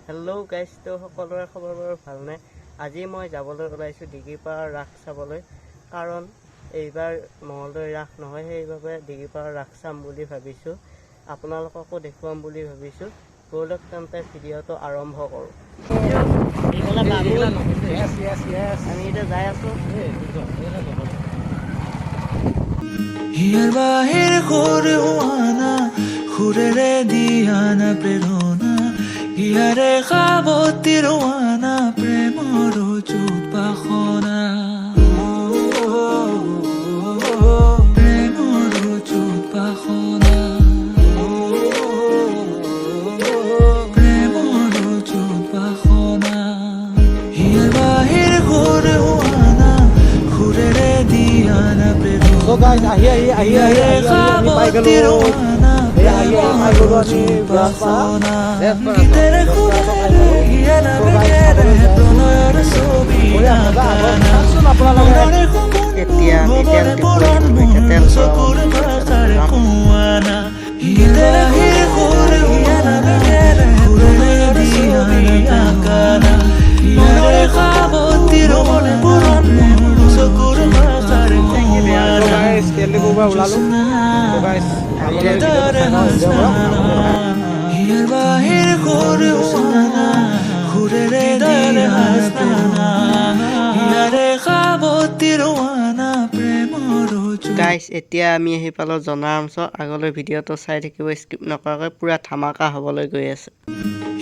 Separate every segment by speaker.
Speaker 1: Hello' guys, তো সকলোৰে খবৰ বৰ ভালনে? আজি মই যাবলৈ ওলাইছোঁ ডিগিপাৰৰ ৰাস চাবলৈ। কাৰণ এইবাৰ মঙলদৈ ৰাস নহয়, সেইবাবে ডিগিপাৰৰ ৰাস চাম বুলি ভাবিছোঁ। আপোনালোককো দেখুৱাম বুলি ভাবিছোঁ। ব'লক তেন্তে ভিডিঅ'টো আৰম্ভ কৰোঁ। আমি এতিয়া যাই আছোঁ।
Speaker 2: হিয়াৰ বাহিৰ সৰু হোৱানা সুৰেৰে দিয়ানা প্ৰেৰণা হিয়াৰে সাৱতী ৰোৱানা প্ৰেমৰ চুপাসনা প্ৰেমৰ চুপাসনা প্ৰেমৰ চুপাসনা হিয়াৰ বাহিৰ সৰু হোৱানা সুৰেৰে দিয়ানা প্ৰেৰণা
Speaker 3: So guys, I পাই গলো আমি ওলালো গাইস
Speaker 1: গাইজ, এতিয়া আমি আহি পালোঁ জনাৰামছ। আগলৈ ভিডিঅ'টো চাই থাকিব, স্কিপ নকৰাকৈ। পুৰা ধামাকা হ'বলৈ গৈ আছে।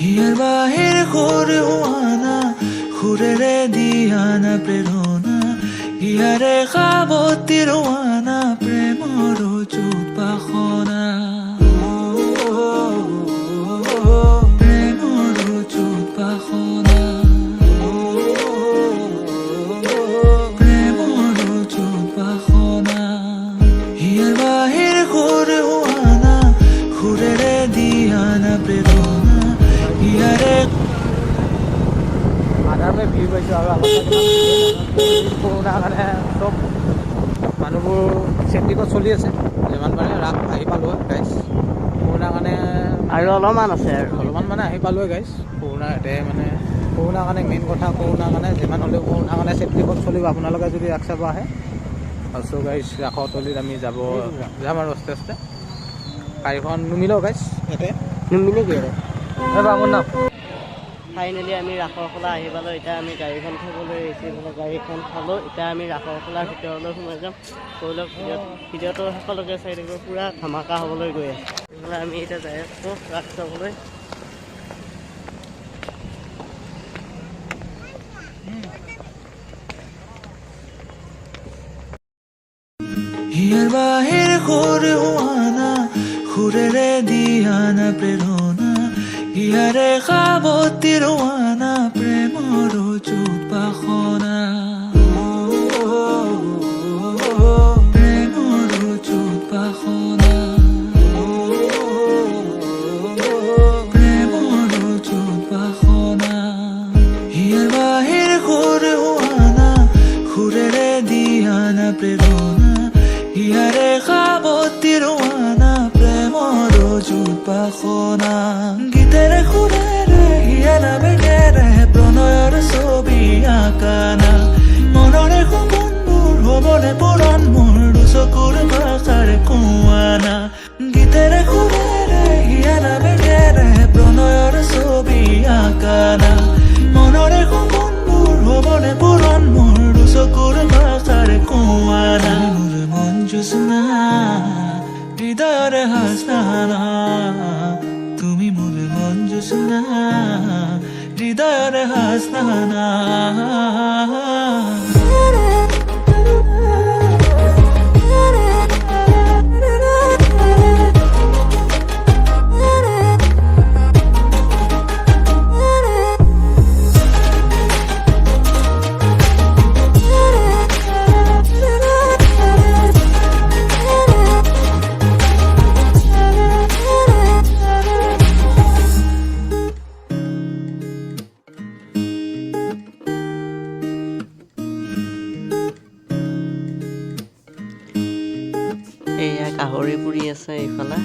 Speaker 2: হিয়াৰ বাহিৰ সৰু হোৱানা সুৰেৰে দিয়ানা প্ৰেৰণা হিয়াৰে সাৱতী ৰোৱানা প্ৰেমৰ চুপাসনা প্ৰেমৰ চুপাসনা প্ৰেমৰ চুপাসনা হিয়াৰ বাহিৰ সৰু হোৱানা সুৰেৰে দিয়ানা প্ৰেৰণা হিয়াৰে
Speaker 3: আধাৰলৈ ভিৰ পাইছোঁ আৰু কৰোণাৰ কাৰণে চব মানুহবোৰ চেফটিকত চলি আছে। যিমান পাৰে ৰাস আহি পালোঁ গাইজ। কৰোণাৰ কাৰণে
Speaker 1: আৰু অলপমান আছে, আৰু
Speaker 3: অলপমান মানে আহি পালোঁৱে গাইজ। কৰোণা এটাই মানে কৰোণাৰ কাৰণে মেইন কথা। কৰোণাৰ কাৰণে যিমান হ'লেও কৰোণাৰ কাৰণে চেফটিকত চলিব। আপোনালোকে যদি ৰাস চাব আহে আছোঁ গাইজ, ৰাসৰ তলিত আমি যাম আৰু আস্তে আস্তে। গাড়ীখন নুমিলেও গাইজ ইয়াতে
Speaker 1: নিমিলে কি
Speaker 3: মোৰ নাম
Speaker 1: ফাইনেলি আমি ৰাসৰ খোলা আহি পালোঁ। এতিয়া আমি গাড়ীখন থ'বলৈ ৰিচিভ হ'লোঁ। গাড়ীখন থ'লোঁ। এতিয়া আমি ৰাসৰ খোলাৰ ভিতৰলৈ সোমাই যাম। ধৰি ভিডিঅ'টো সকলোকে চাই থাকিব। পূৰা ধামাকা হ'বলৈ গৈ আছে। সেইফালে আমি এতিয়া যাই আছোঁ ৰাস চাবলৈ।
Speaker 2: হিয়াৰ বাহিৰ সৰু হোৱানা সুৰেৰে দিয়ানা প্ৰেৰণা হিয়াৰে সাৱতী ৰোৱানা প্ৰেমৰ চুপাসনা প্ৰেমৰ চুপাসনা প্ৰেমৰ চুপাসনা হিয়াৰ বাহিৰ সৰু হোৱানা সুৰেৰে দিয়ানা প্ৰেৰণা হিয়াৰে সাৱতী ৰোৱানা প্ৰেমৰ চুপাসনা গীতেৰে সুৰেৰে হিয়াৰা বেগেৰে প্ৰণয়ৰ ছবি আঁকানা মনৰে সপোনবোৰ হ'বনে পূৰণ মোৰ চকুৰ ভাষাৰে কোৱানা গীতেৰে সুৰেৰে হিয়াৰা বেগেৰে প্ৰণয়ৰ ছবি আঁকানা মনৰে সপোনবোৰ হ'বনে পূৰণ মোৰ চকুৰ ভাষাৰে কোৱানা জোৎস্না হৃদয়ৰে হাসনা তুমি মোৰ মন জোৎস্না হৃদয়ৰে হাসনা
Speaker 1: এয়া গাহৰি পুৰি আছে এইফালে।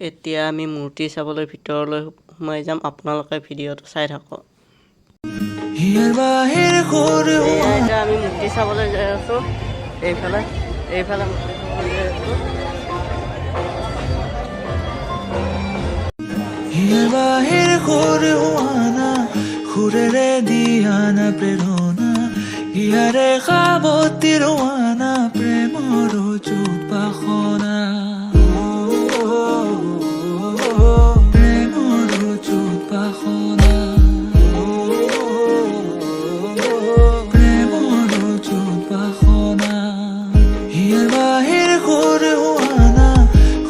Speaker 1: এতিয়া আমি মূৰ্তি চাবলৈ ভিতৰলৈ সোমাই যাম আপোনালোকে ভিডিঅ'টো চাই থাকক
Speaker 2: হিয়াৰ বাহিৰ সৰু
Speaker 1: এতিয়া আমি মূৰ্তি চাবলৈ যাই আছোঁ এইফালে মূৰ্তি চাবলৈ যাই আছোঁ
Speaker 2: হিয়াৰ বাহিৰ সৰু আনা সুৰেৰে দিয়ানা প্ৰেৰণা হিয়াৰে সাৱতীৰ আনা প্ৰেমৰ চুপাসনা প্ৰেমৰ চুপাসনা প্ৰেমৰ চুপাসনা হিয়াৰ বাহিৰ সৰু আনা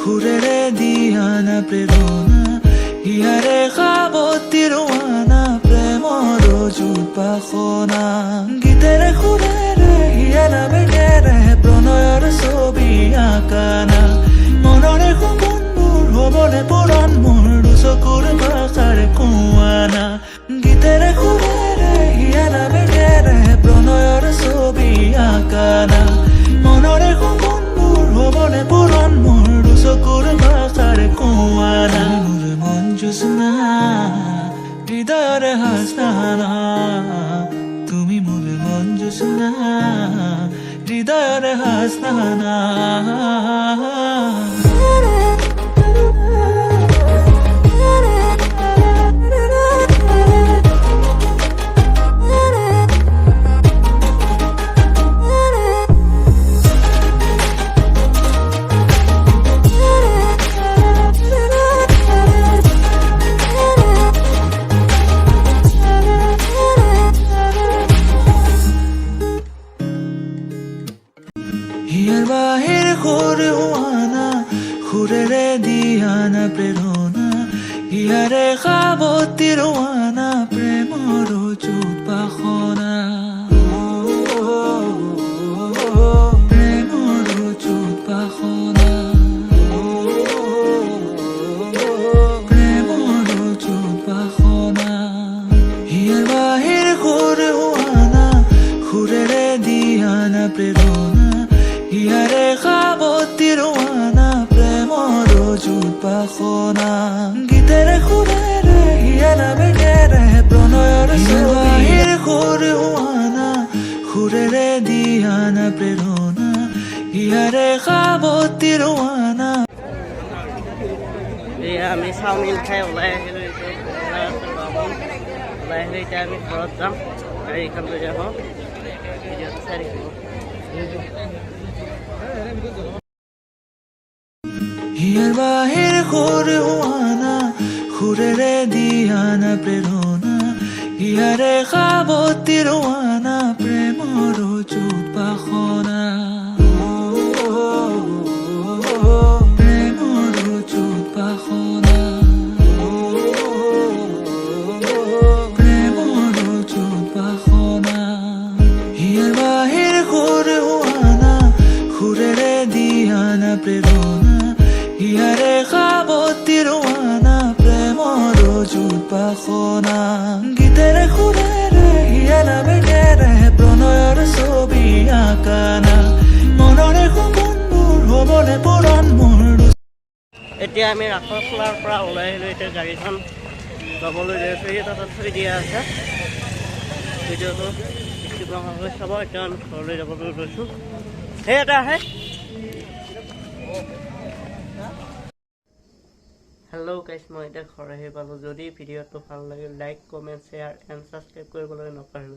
Speaker 2: সুৰেৰে দিয়ানা প্ৰেৰণা হিয়াৰে সাৱতীৰ আনা প্ৰেমৰ চুপাসনা গীতেৰে সুৰেৰে হিয়াৰা বেগেৰে প্ৰণয়ৰ ছবি আঁকানা মনৰে সপোনবোৰ হ'বনে পূৰণ মোৰ দুচকুৰ ভাষাৰ কোৱানা গীতেৰে সুৰেৰে হিয়াৰা বেগেৰে প্ৰণয়ৰ ছবি আঁকানা মনৰে সপোনবোৰ হ'বনে পূৰণ মোৰ দুচকুৰ ভাষাৰ কোৱানা মোৰ মন জোছনা হৃদয়ৰে হাসনা তুমি মোৰ মন জোছনা হৃদয়ৰে হাসনা হিয়াৰ বাহিৰ সৰু আনা সুৰেৰে দিয়ানা প্ৰেৰণা হিয়াৰে সাৱতীৰ আনা প্ৰেমৰ চুপাসনা প্ৰেমৰ চুপাসনা প্ৰেমৰ চুপাসনা হিয়াৰ বাহিৰ সৰু আনা সুৰেৰে দিয়ানা প্ৰেৰণা হিয়াৰে সাৱতীৰ আনা প্ৰেমৰ চুপাসনা গীতেৰে সুৰেৰে হিয়াৰা বেগেৰে প্ৰণয়ৰ বাহিৰ সৰু আনা সুৰেৰে দিয়ানা প্ৰেৰণা হিয়াৰে সাৱতীৰ আনা
Speaker 1: এয়া আমি চাওমিন খাই ওলাই আহিলোঁ ওলাই আহিলে এতিয়া আমি ঘৰত যাম গাড়ীখন লৈ যাব ভিডিঅ'টো চাই থাকিব
Speaker 2: হিয়াৰ বাহিৰ সৰু আনা সুৰেৰে দিয়ানা প্ৰেৰণা হিয়াৰে সাৱতীৰ আনা প্ৰেমৰ চুপাসনা প্ৰেমৰ চুপাসনা প্ৰেমৰ চুপাসনা হিয়াৰ বাহিৰ সৰু আনা সুৰেৰে দিয়ানা প্ৰেৰণা হিয়াৰে সাৱতীৰ আনা প্ৰেমৰ চুপাসনা গীতেৰে সুৰেৰে হিয়াৰা বেগেৰে প্ৰণয়ৰ ছবি আঁকানা মনৰে সপোনবোৰ হ'বনে পূৰণ মোৰ
Speaker 1: এতিয়া আমি ৰাসৰ খোলাৰ পৰা ওলাই আহিলোঁ এতিয়া গাড়ীখন যাবলৈ লৈ আছোঁ তাত থৈ দিয়া আছে ভিডিঅ'টো ভালকৈ চাব এতিয়া আমি ঘৰলৈ যাবলৈ লৈছোঁ সেই এটা আহে হেল্ল' গাইছ মই এতিয়া ঘৰ আহি পালোঁ যদি ভিডিঅ'টো ভাল লাগিল like comment share and subscribe কৰিবলৈ নপাহৰিব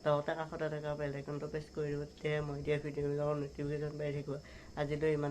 Speaker 1: লগতে কাষতে থকা বেল আইকনটো প্ৰেছ কৰি দিব তেতিয়াহে মই দিয়া ভিডিঅ'বিলাকৰ নটিফিকেশ্যন পাই থাকিব আজিলৈ ইমান